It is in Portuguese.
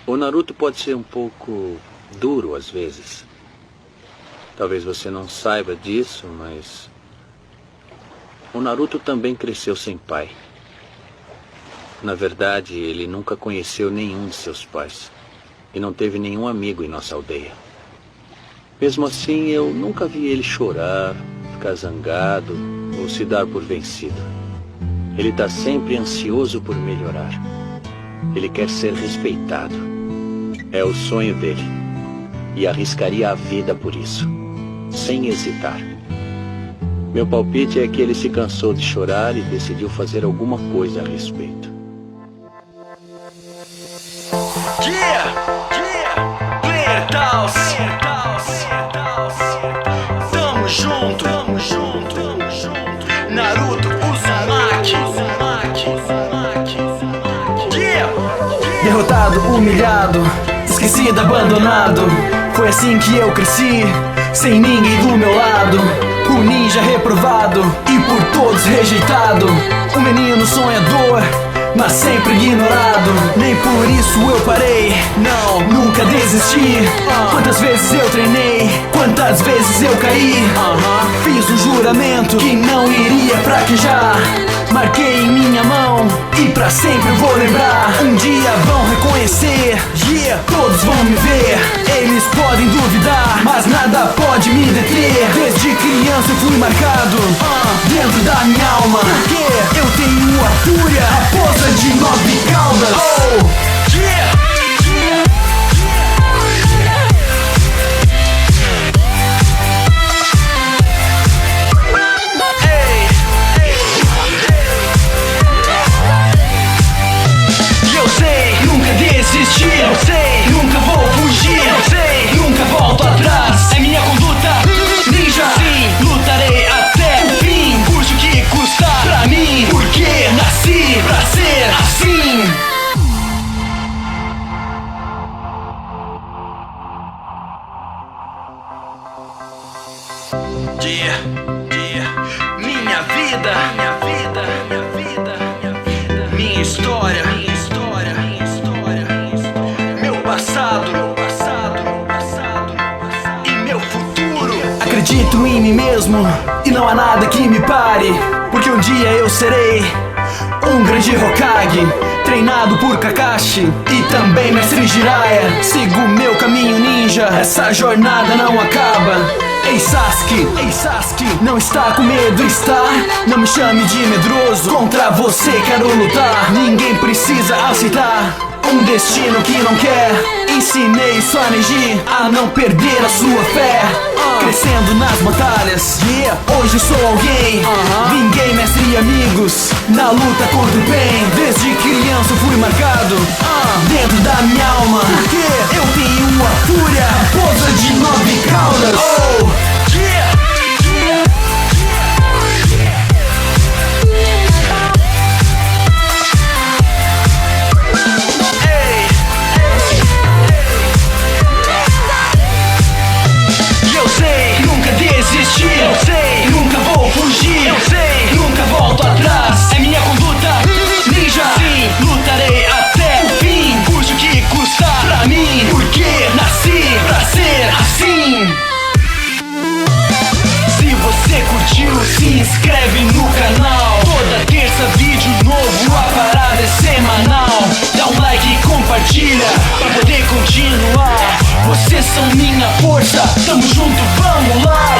O Naruto pode ser um pouco duro às vezes. Talvez você não saiba disso, mas o Naruto também cresceu sem pai. Na verdade, ele nunca conheceu nenhum de seus pais e não teve nenhum amigo em nossa aldeia. Mesmo assim, eu nunca vi ele chorar, ficar zangado ou se dar por vencido. Ele está sempre ansioso por melhorar. Ele quer ser respeitado. É o sonho dele. E arriscaria a vida por isso, sem hesitar. Meu palpite é que ele se cansou de chorar e decidiu fazer alguma coisa a respeito. Player Taos. Tamo junto. Naruto Uzumaki. Derrotado, humilhado, esquecido, abandonado. Foi assim que eu cresci, sem ninguém do meu lado. O ninja reprovado e por todos rejeitado. O menino sonhador, mas sempre ignorado. Nem por isso eu parei, não, nunca desisti. Quantas vezes eu treinei, quantas vezes eu caí. Fiz um juramento que não iria fraquejar. Marquei em minha mão e pra sempre eu vou lembrar. Um dia vão reconhecer, todos vão me ver. Eles podem duvidar, mas nada pode me deter. Desde criança eu fui marcado dentro da minha alma, porque eu tenho a fúria, a força de 9 caudas. Eu sei, nunca vou fugir. Eu sei, nunca volto atrás. É minha conduta ninja. Sim, lutarei até o fim, custe o que custar pra mim, porque nasci pra ser assim. Minha vida, minha história, meu passado e meu futuro. Acredito em mim mesmo e não há nada que me pare, porque um dia eu serei um grande Hokage, treinado por Kakashi e também Mestre Jiraiya. Sigo meu caminho ninja, essa jornada não acaba. Ei Sasuke, não está com medo, está? Não me chame de medroso, contra você quero lutar. Ninguém precisa aceitar um destino que não quer. Ensinei só Neji a não perder a sua fé, crescendo nas batalhas, hoje sou alguém. Vinguei mestre e amigos na luta contra o bem. Desde criança eu fui marcado dentro da minha alma, porque eu tenho a fúria, a força de 9 caudas. Eu sei, nunca vou fugir. Eu sei, nunca volto atrás. É minha conduta ninja. Sim, lutarei até o fim, custe o que custar pra mim, porque nasci pra ser assim. Se você curtiu, se inscreve no canal. Toda terça vídeo novo, a parada é semanal. Dá um like e compartilha pra poder continuar. Vocês são minha força, tamo junto, vamos lá.